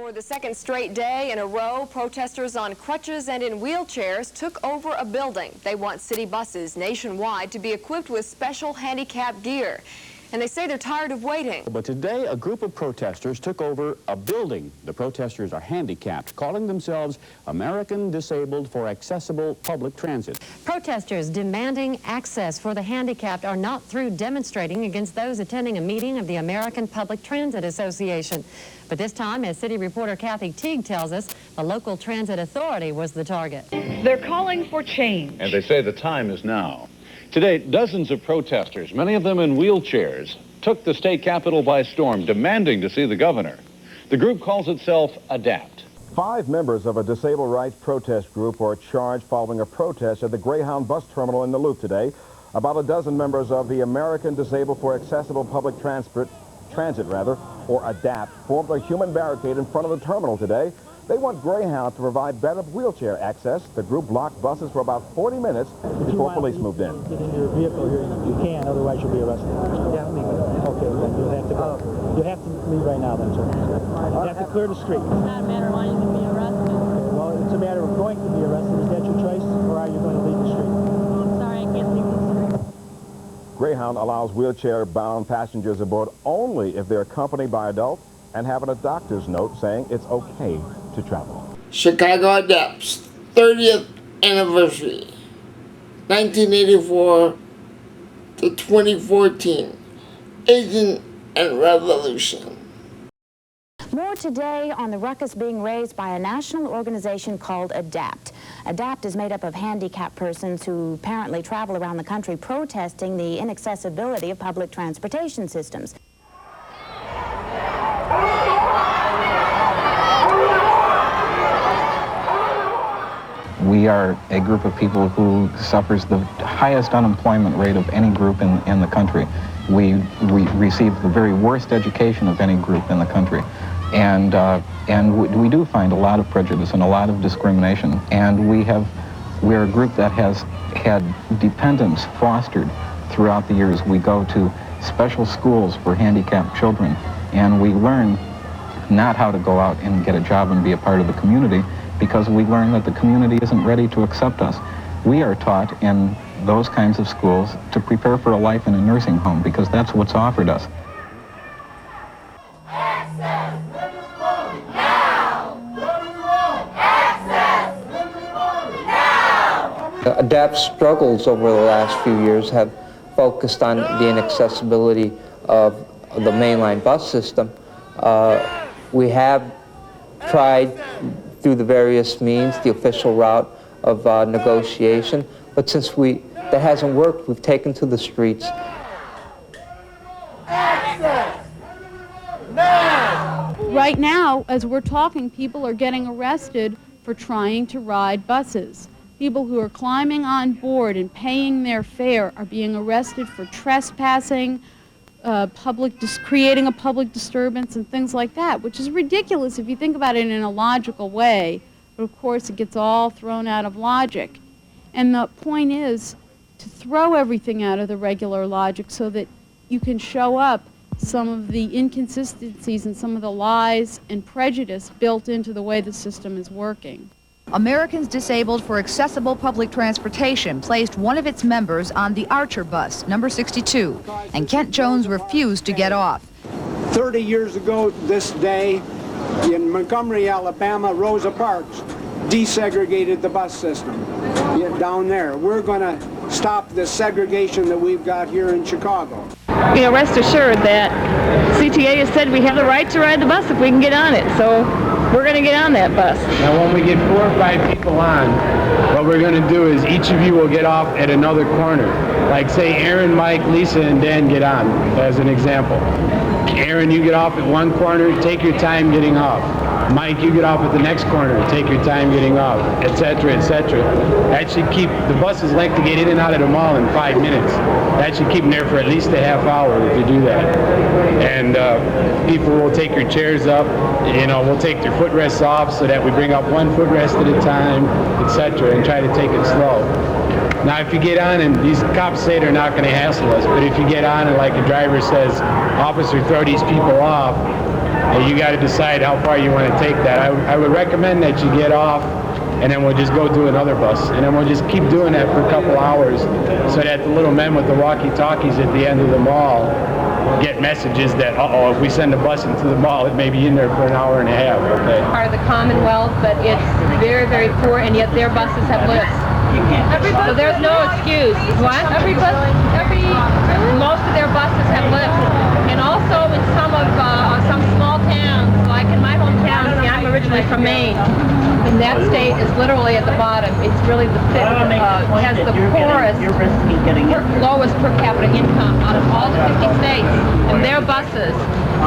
For the second straight day in a row, protesters on crutches and in wheelchairs took over a building. They want city buses nationwide to be equipped with special handicap gear. And they say they're tired of waiting. But today, a group of protesters took over a building. The protesters are handicapped, calling themselves American Disabled for Accessible Public Transit. Protesters demanding access for the handicapped are not through demonstrating against those attending a meeting of the American Public Transit Association. But this time, as city reporter Kathy Teague tells us, the local transit authority was the target. They're calling for change. And they say the time is now. Today, dozens of protesters, many of them in wheelchairs, took the state capitol by storm, demanding to see the governor. The group calls itself ADAPT. 5 members of a disabled rights protest group were charged following a protest at the Greyhound bus terminal in the Loop today. About a dozen members of the American Disabled for Accessible Public Transit, or ADAPT, formed a human barricade in front of the terminal today. They want Greyhound to provide better wheelchair access. The group blocked buses for about 40 minutes before police moved in. Get in your vehicle here, you can, otherwise you'll be arrested. Yeah, I'm leaving. Okay, then you'll have to go. You'll have to leave right now then, sir. You have to clear the street. It's not a matter of wanting to be arrested. Okay, well, it's a matter of going to be arrested. Is that your choice, or are you going to leave the street? I'm sorry, I can't leave the street. Greyhound allows wheelchair-bound passengers aboard only if they're accompanied by adults and having a doctor's note saying it's okay to travel. Chicago ADAPT's 30th anniversary, 1984 to 2014, Aging and Revolution. More today on the ruckus being raised by a national organization called ADAPT. ADAPT is made up of handicapped persons who apparently travel around the country protesting the inaccessibility of public transportation systems. We are a group of people who suffers the highest unemployment rate of any group in the country. We receive the very worst education of any group in the country. And we do find a lot of prejudice and a lot of discrimination. And we're a group that has had dependents fostered throughout the years. We go to special schools for handicapped children, and we learn not how to go out and get a job and be a part of the community, because we learn that the community isn't ready to accept us. We are taught in those kinds of schools to prepare for a life in a nursing home, because that's what's offered us. Access! Now! What do we want? Access! Now! ADAPT struggles over the last few years have focused on the inaccessibility of the mainline bus system. We have tried through the various means, the official route of negotiation, but since that hasn't worked, we've taken to the streets. Access! Now! Right now, as we're talking, people are getting arrested for trying to ride buses. People who are climbing on board and paying their fare are being arrested for trespassing, creating a public disturbance and things like that, which is ridiculous if you think about it in a logical way. But of course it gets all thrown out of logic. And the point is to throw everything out of the regular logic so that you can show up some of the inconsistencies and some of the lies and prejudice built into the way the system is working. Americans Disabled for Accessible Public Transportation placed one of its members on the Archer bus, number 62, and Kent Jones refused to get off. 30 years ago this day, in Montgomery, Alabama, Rosa Parks desegregated the bus system down there. We're going to stop the segregation that we've got here in Chicago. You know, rest assured that CTA has said we have the right to ride the bus if we can get on it, so we're going to get on that bus. Now when we get 4 or 5 people on, what we're going to do is each of you will get off at another corner. Like say Aaron, Mike, Lisa, and Dan get on, as an example. Aaron, you get off at one corner, take your time getting off. Mike, you get off at the next corner, take your time getting off, etc., etc. That should keep the buses like to get in and out of the mall in 5 minutes. That should keep them there for at least a half hour if you do that. And people will take your chairs up, you know, we'll take their footrests off so that we bring up one footrest at a time, etc., and try to take it slow. Now, if you get on, and these cops say they're not going to hassle us, but if you get on and like the driver says, officer, throw these people off, and you got to decide how far you want to take that. I would recommend that you get off, and then we'll just go do another bus, and then we'll just keep doing that for a couple hours, so that the little men with the walkie-talkies at the end of the mall get messages that, uh-oh, if we send a bus into the mall, it may be in there for an hour and a half. Okay. Part of the Commonwealth, but it's very, very poor, and yet their buses have lifts. So there's no excuse. What? Most of their buses have lifts, and also in some small towns, like in my hometown. See, I'm originally from Maine, and that state is literally at the bottom. It's really has the poorest, lowest per capita income out of all the 50 states, and their buses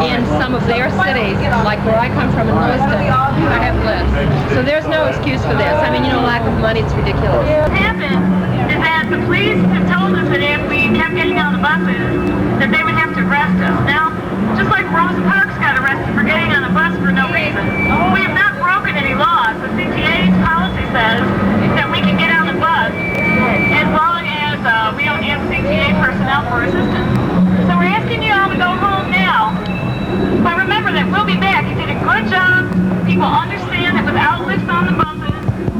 in some of their cities, like where I come from in Lewiston, I have lifts. So there's no excuse for this. I mean, lack of money, it's ridiculous. What happened is that the police have told us that if we kept getting on the buses, that they would have to arrest us. Now, just like Rosa Parks got arrested for getting on a bus for no reason, we have not broken any laws. The CTA's policy says that we can get on the bus as long as we don't have CTA personnel for assistance. So we're asking you all to go home now. But remember that we'll be back. You did a good job. People understand that without lifts on the buses,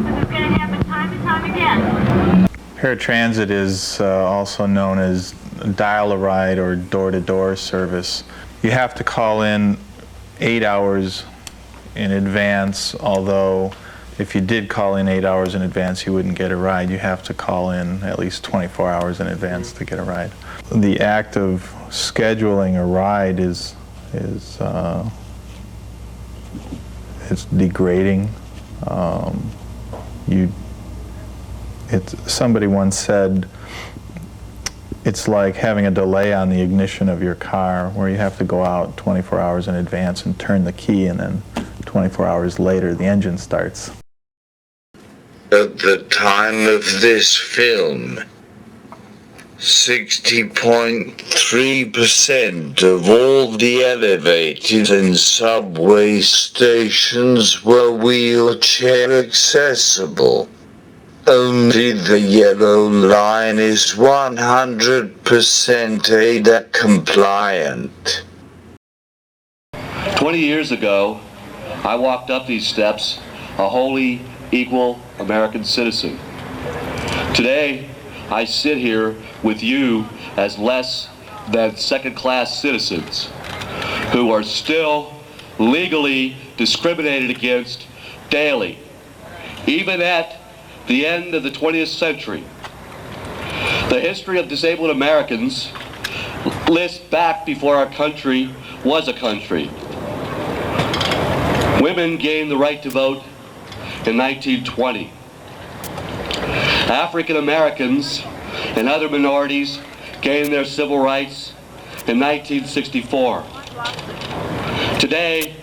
this is going to happen time and time again. Paratransit is also known as dial-a-ride or door-to-door service. You have to call in 8 hours in advance, although if you did call in 8 hours in advance, you wouldn't get a ride. You have to call in at least 24 hours in advance to get a ride. The act of scheduling a ride is it's degrading. Somebody once said it's like having a delay on the ignition of your car, where you have to go out 24 hours in advance and turn the key, and then 24 hours later the engine starts. At the time of this film, 60.3% of all the elevators in subway stations were wheelchair accessible. Only the yellow line is 100% ADA compliant. 20 years ago, I walked up these steps a wholly equal American citizen. Today, I sit here with you as less than second-class citizens who are still legally discriminated against daily, even at the end of the 20th century. The history of disabled Americans lists back before our country was a country. Women gained the right to vote in 1920. African Americans and other minorities gained their civil rights in 1964. Today,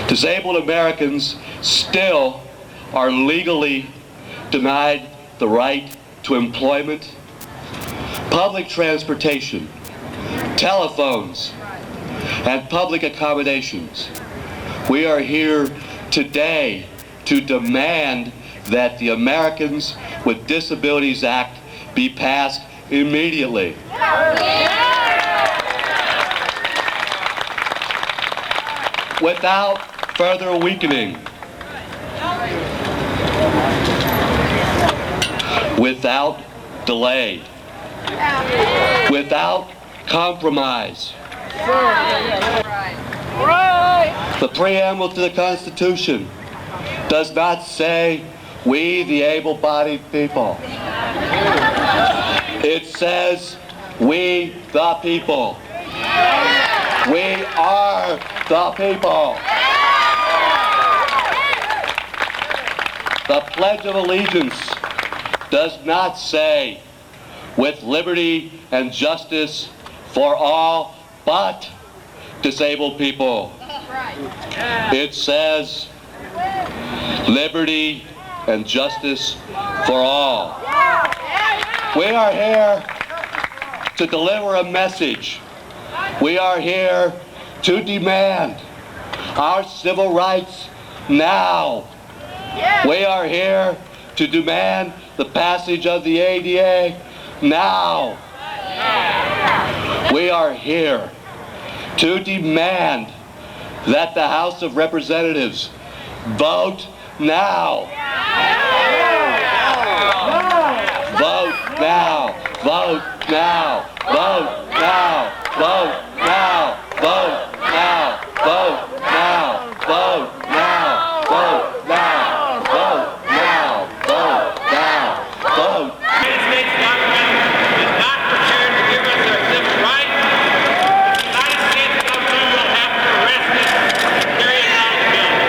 disabled Americans still are legally denied the right to employment, public transportation, telephones, and public accommodations. We are here today to demand that the Americans with Disabilities Act be passed immediately. Without further weakening, without delay, without compromise. The preamble to the Constitution does not say we the able-bodied people. It says we the people. We are the people. The Pledge of Allegiance does not say with liberty and justice for all but disabled people. It says liberty and justice for all. We are here to deliver a message. We are here to demand our civil rights now. We are here to demand the passage of the ADA now. We are here to demand that the House of Representatives vote now. Vote now. Vote now. Vote now. Vote now. Vote now. Vote now. Vote now. Vote now. Vote now. Vote now. Vote. The United States government is not prepared to give us our civil rights. The United States government will have to arrest us and carry us out of the building.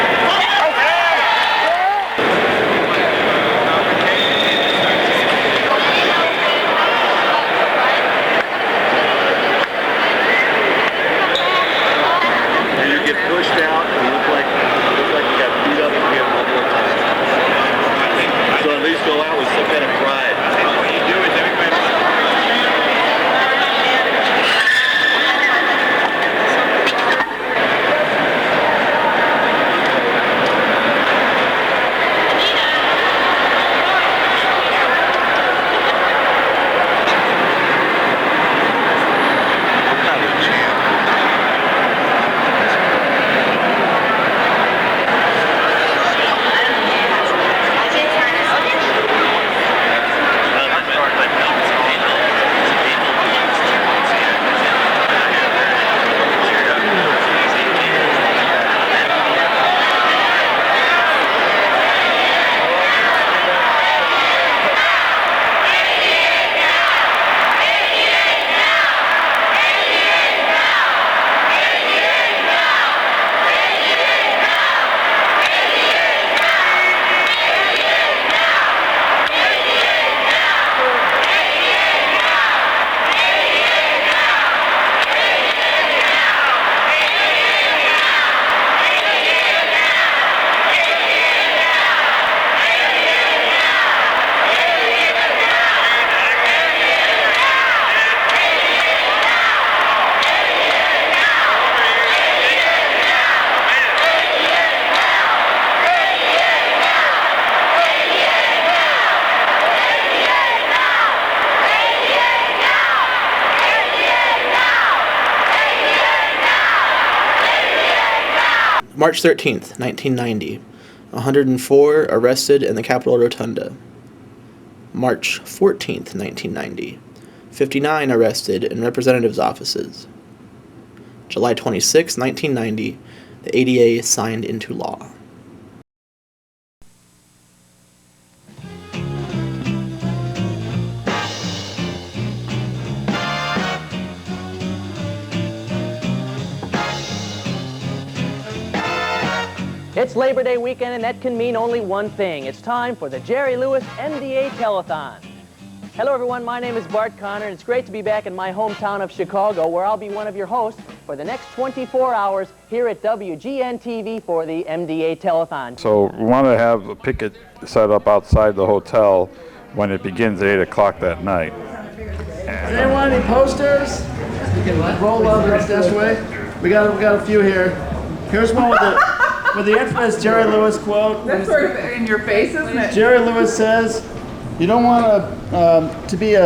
You get pushed out and you look like you got beat up again multiple times. So at least go out with some kind of pride. What you do is everybody. March 13th, 1990, 104 arrested in the Capitol Rotunda. March 14th, 1990, 59 arrested in representatives' offices. July 26, 1990, the ADA signed into law. It's Labor Day weekend, and that can mean only one thing. It's time for the Jerry Lewis MDA Telethon. Hello, everyone. My name is Bart Connor, and it's great to be back in my hometown of Chicago, where I'll be one of your hosts for the next 24 hours here at WGN-TV for the MDA Telethon. So we want to have a picket set up outside the hotel when it begins at 8 o'clock that night. Does anyone any posters? You can roll over this way. We got a few here. Here's one with the infamous Jerry Lewis quote. That's sort of in your face, isn't it? Jerry Lewis says, "You don't want to be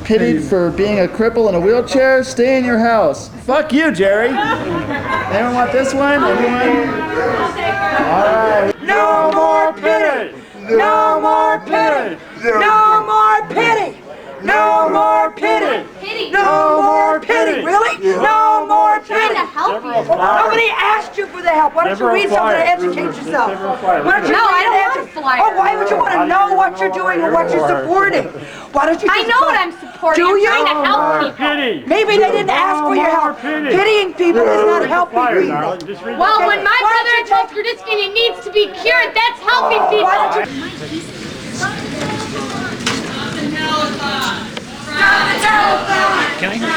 pitied for being a cripple in a wheelchair? Stay in your house." Fuck you, Jerry. Anyone want this one? Anyone? All right. No more pity! No more pity! No more pity! No more pity! No more pity! Really? No more pity! Trying to help you. Nobody asked you for the help. Why don't you read something to educate yourself? Why don't you I don't want a flyer. Oh, why would you want to know what you're doing and what you're supporting? Why don't you just... I know what I'm supporting. Do you? I'm trying to help people. Maybe they didn't ask for your help. Pitying people is not helping people. Well, when my brother has Graditsky and he needs to be cured, that's helping people. Why don't you... Stop the telephone! Can I hear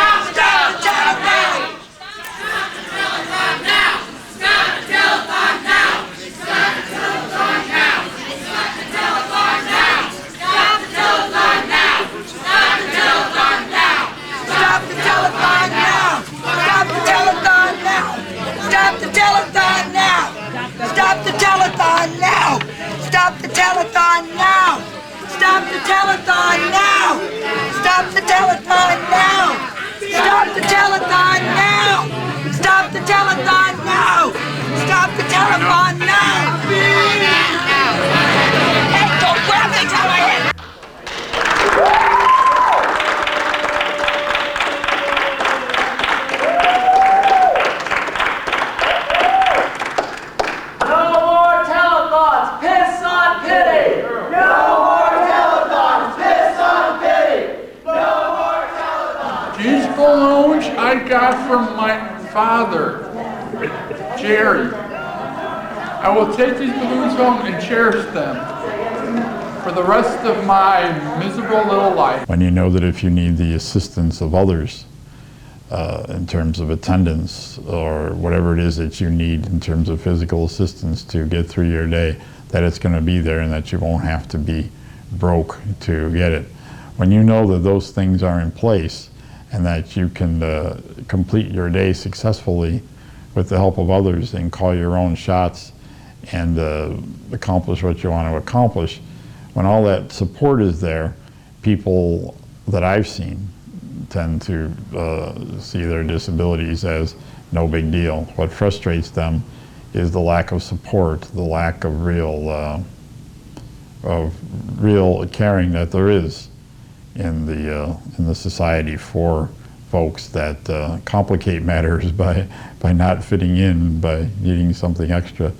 Stop the telephone! Now! Stop the telephone now! Stop the telephone now! Stop the telephone now! Stop the telephone now! Stop the telephone now! Stop the telephone now! Stop the telephone now! Stop the telephone now! Stop the telephone now! Stop the telephone now! Stop the telethon now! Stop the telethon now! Stop the telethon now! Stop the telethon now! Stop the telethon now! Hey, don't grab things out of my head! No more telethons! Piss on pity! No more telethons! Piss on pity! No more telethons! These balloons I got from my father, Jerry. I will take these balloons home and cherish them for the rest of my miserable little life. When you know that if you need the assistance of others in terms of attendance or whatever it is that you need in terms of physical assistance to get through your day, that it's going to be there and that you won't have to be broke to get it. When you know that those things are in place and that you can complete your day successfully with the help of others and call your own shots and accomplish what you want to accomplish, when all that support is there, people that I've seen tend to see their disabilities as no big deal. What frustrates them is the lack of support, the lack of real caring that there is in the society for folks that complicate matters by not fitting in, by needing something extra.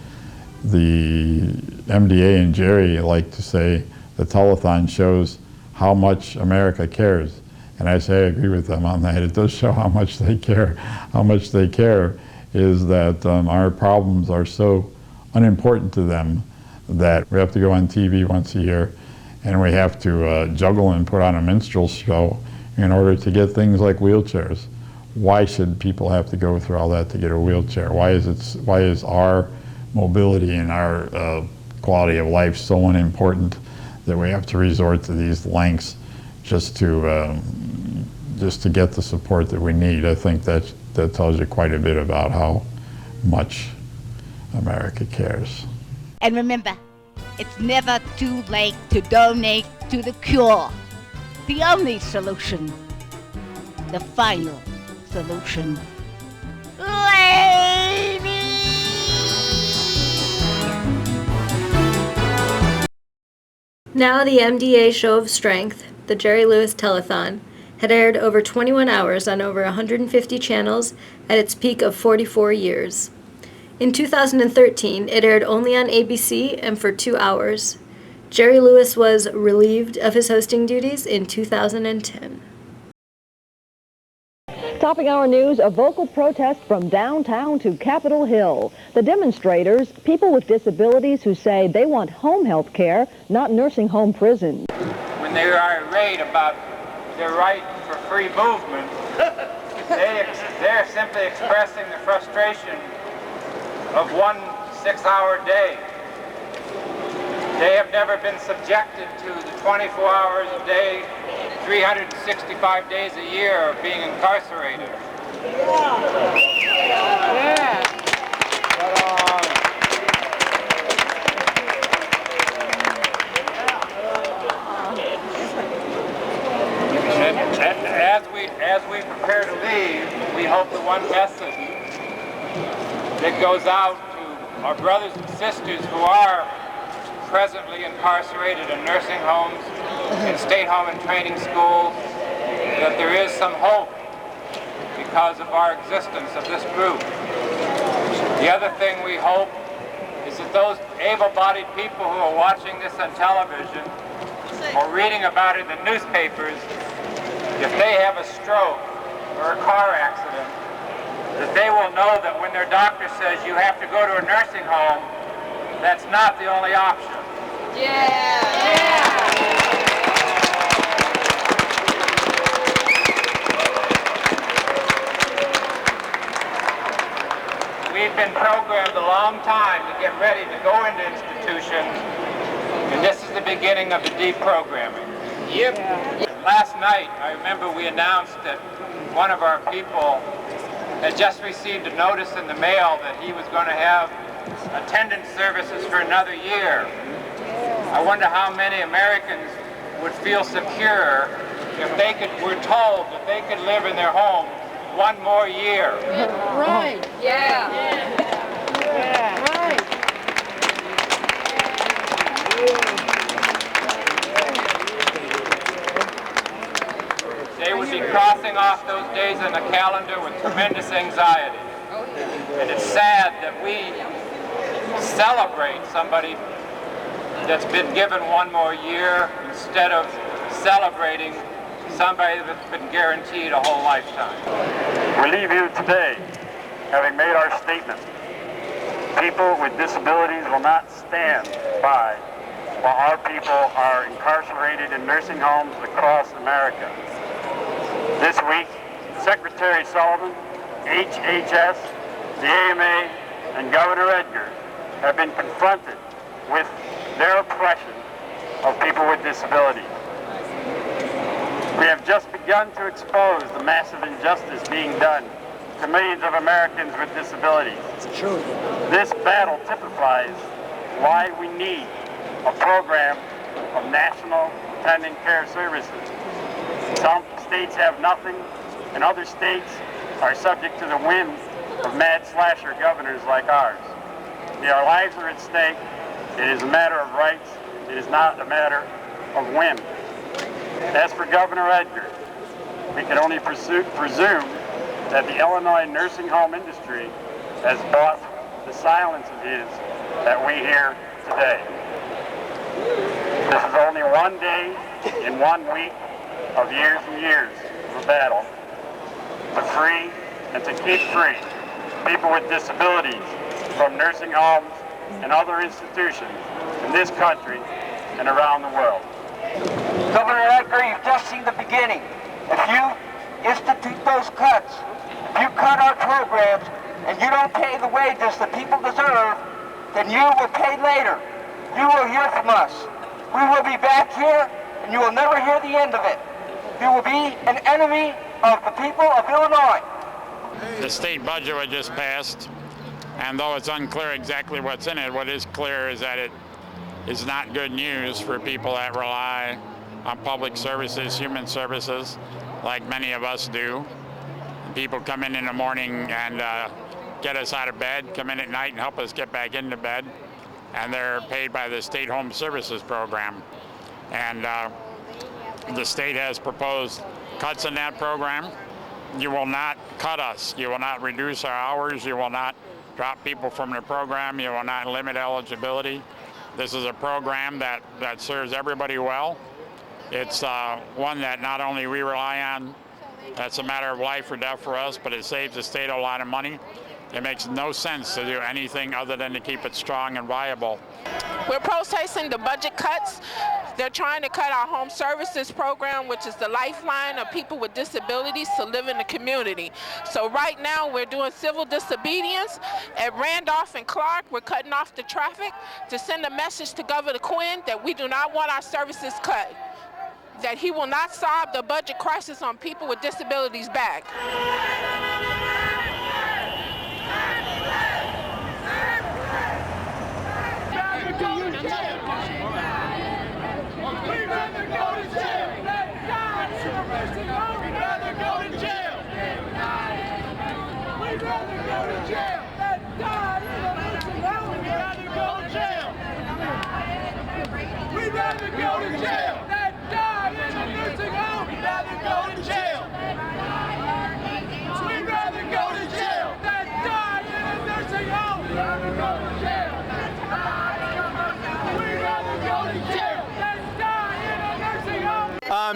The MDA and Jerry like to say the telethon shows how much America cares. And I say I agree with them on that. It does show how much they care. How much they care is that our problems are so unimportant to them that we have to go on TV once a year and we have to juggle and put on a minstrel show in order to get things like wheelchairs. Why should people have to go through all that to get a wheelchair? Why is our mobility and our quality of life so unimportant that we have to resort to these lengths just to get the support that we need? I think that tells you quite a bit about how much America cares. And remember, it's never too late to donate to the cure. The only solution. The final solution. Now the MDA Show of Strength, the Jerry Lewis Telethon, had aired over 21 hours on over 150 channels at its peak of 44 years. In 2013, it aired only on ABC and for 2 hours. Jerry Lewis was relieved of his hosting duties in 2010. Topping our news, a vocal protest from downtown to Capitol Hill. The demonstrators, people with disabilities who say they want home health care, not nursing home prisons. When they are irate about their right for free movement, they're simply expressing the frustration of 1 6-hour day. They have never been subjected to the 24 hours a day, 365 days a year of being incarcerated. As we prepare to leave, we hope that one message that goes out to our brothers and sisters who are presently incarcerated in nursing homes, in state home and training schools, that there is some hope because of our existence of this group. The other thing we hope is that those able-bodied people who are watching this on television or reading about it in the newspapers, if they have a stroke or a car accident, that they will know that when their doctor says you have to go to a nursing home, that's not the only option. We've been programmed a long time to get ready to go into institutions, and this is the beginning of the deprogramming. Last night, I remember we announced that one of our people had just received a notice in the mail that he was going to have attendance services for another year. I wonder how many Americans would feel secure if were told that they could live in their home one more year. Right. Yeah. Right. They would be crossing off those days on the calendar with tremendous anxiety. And it's sad that we celebrate somebody that's been given one more year instead of celebrating somebody that's been guaranteed a whole lifetime. We leave here today having made our statement. People with disabilities will not stand by while our people are incarcerated in nursing homes across America. This week, Secretary Sullivan, HHS, the AMA, and Governor Edgar have been confronted with their oppression of people with disabilities. We have just begun to expose the massive injustice being done to millions of Americans with disabilities. This battle typifies why we need a program of national attendant care services. Some states have nothing, and other states are subject to the whim of mad slasher governors like ours. Our lives are at stake. It is a matter of rights. It is not a matter of whim. As for Governor Edgar, we can only presume that the Illinois nursing home industry has bought the silence of his that we hear today. This is only one day in 1 week of years and years of a battle to free and to keep free people with disabilities from nursing homes and other institutions in this country and around the world. Governor Edgar, you've just seen the beginning. If you institute those cuts, if you cut our programs and you don't pay the wages that people deserve, then you will pay later. You will hear from us. We will be back here and you will never hear the end of it. You will be an enemy of the people of Illinois. The state budget was just passed, and though it's unclear exactly what's in it, what is clear is that it is not good news for people that rely on public services, human services, like many of us do. People come in the morning and get us out of bed, come in at night and help us get back into bed, and they're paid by the State Home Services Program. And the state has proposed cuts in that program. You will not cut us. You will not reduce our hours. You will not drop people from the program. You will not limit eligibility. This is a program that serves everybody well. It's one that not only we rely on, that's a matter of life or death for us, but it saves the state a lot of money. It makes no sense to do anything other than to keep it strong and viable. We're protesting the budget cuts. They're trying to cut our home services program, which is the lifeline of people with disabilities to live in the community. So right now we're doing civil disobedience. At Randolph and Clark, we're cutting off the traffic to send a message to Governor Quinn that we do not want our services cut, that he will not solve the budget crisis on people with disabilities back.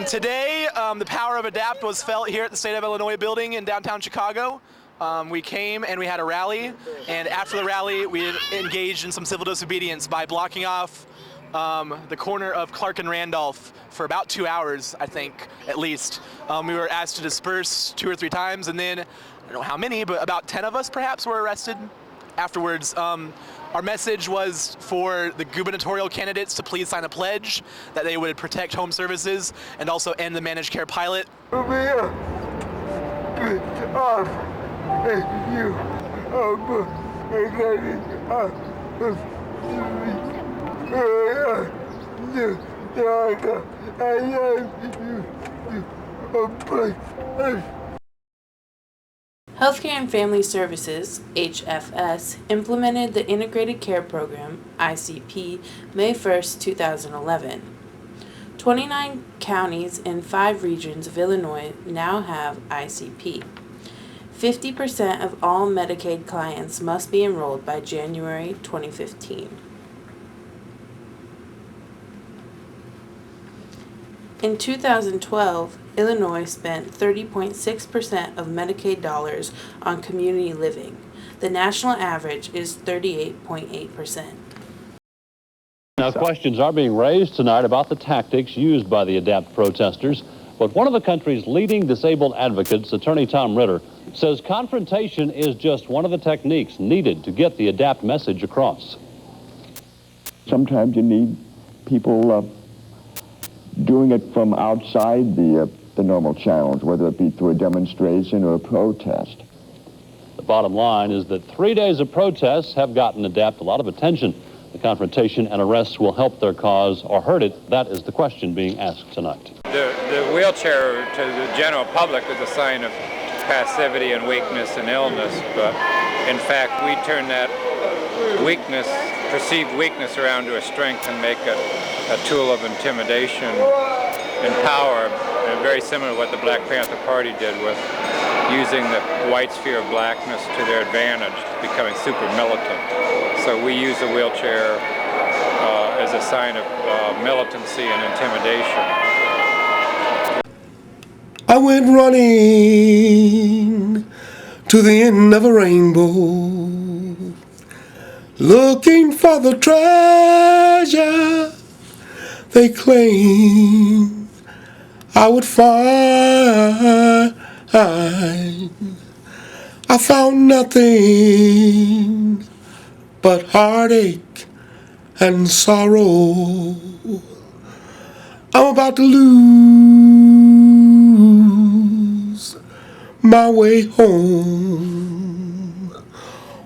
Today, the power of ADAPT was felt here at the State of Illinois building in downtown Chicago. We came and we had a rally, and after the rally, we engaged in some civil disobedience by blocking off the corner of Clark and Randolph for about 2 hours, I think, at least. We were asked to disperse 2 or 3 times, and then, I don't know how many, but about 10 of us perhaps were arrested afterwards. Our message was for the gubernatorial candidates to please sign a pledge that they would protect home services and also end the managed care pilot. Healthcare and Family Services, HFS, implemented the Integrated Care Program, ICP, May 1, 2011. 29 counties and 5 regions of Illinois now have ICP. 50% of all Medicaid clients must be enrolled by January 2015. In 2012, Illinois spent 30.6% of Medicaid dollars on community living. The national average is 38.8%. Now, questions are being raised tonight about the tactics used by the ADAPT protesters, but one of the country's leading disabled advocates, Attorney Tom Ritter, says confrontation is just one of the techniques needed to get the ADAPT message across. Sometimes you need people doing it from outside the normal channels, whether it be through a demonstration or a protest. The bottom line is that 3 days of protests have gotten ADAPT a lot of attention. The confrontation and arrests will help their cause or hurt it. That is the question being asked tonight. The wheelchair to the general public is a sign of passivity and weakness and illness, but in fact we turn that weakness, perceived weakness, around to a strength and make a tool of intimidation and power, and very similar to what the Black Panther Party did with using the white sphere of blackness to their advantage, becoming super militant. So we use the wheelchair as a sign of militancy and intimidation. I went running to the end of a rainbow, looking for the treasure they claimed I would find. I found nothing but heartache and sorrow. I'm about to lose my way home.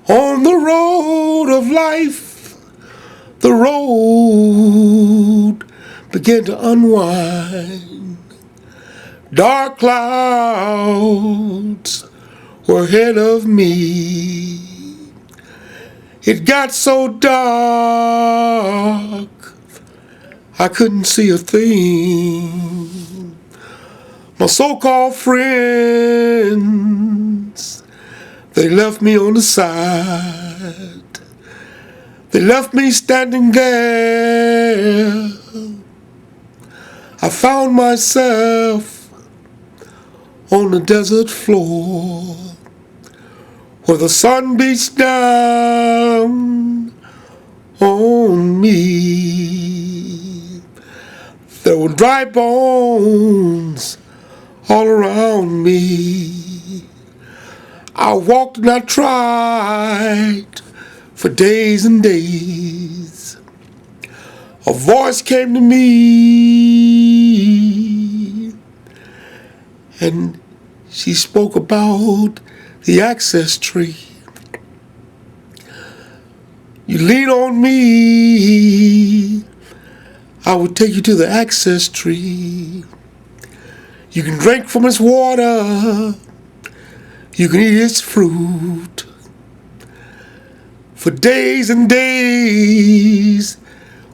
On the road of life, the road began to unwind. Dark clouds were ahead of me. It got so dark I couldn't see a thing. My so-called friends, they left me on the side. They left me standing there. I found myself on the desert floor, where the sun beats down on me. There were dry bones all around me. I walked and I tried for days and days. A voice came to me, and she spoke about the access tree. You lean on me, I will take you to the access tree. You can drink from its water, you can eat its fruit. For days and days,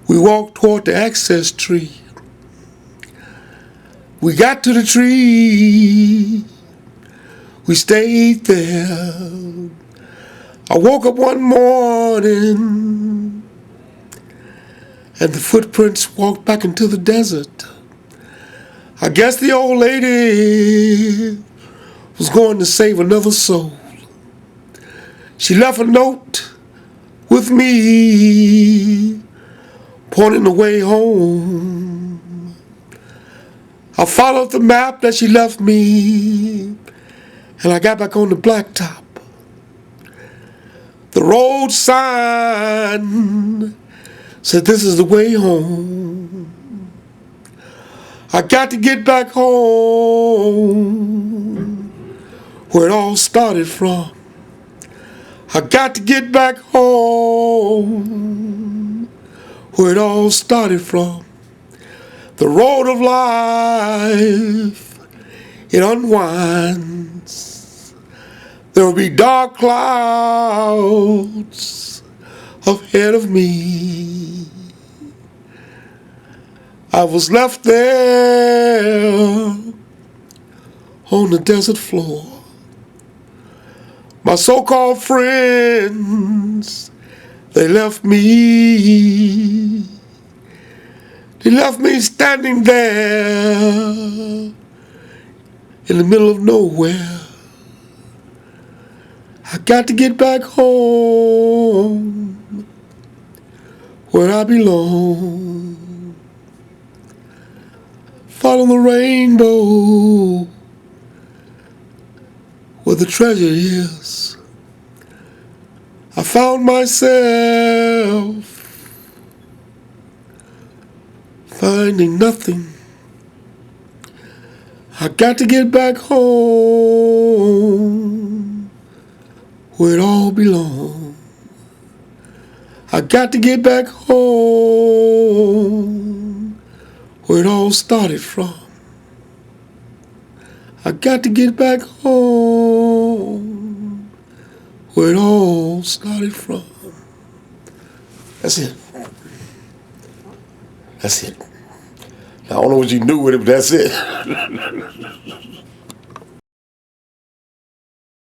we walked toward the access tree. We got to the tree, we stayed there. I woke up one morning, and the footprints walked back into the desert. I guess the old lady was going to save another soul. She left a note with me, pointing the way home. I followed the map that she left me, and I got back on the blacktop. The road sign said this is the way home. I got to get back home, where it all started from. I got to get back home, where it all started from. The road of life, it unwinds. There will be dark clouds ahead of me. I was left there on the desert floor. My so-called friends, they left me. They left me standing there in the middle of nowhere. I got to get back home where I belong. Follow the rainbow where the treasure is. I found myself finding nothing. I got to get back home where it all belongs. I got to get back home where it all started from. I got to get back home where it all started from. That's it. That's it. I don't know what you knew with it, but that's it.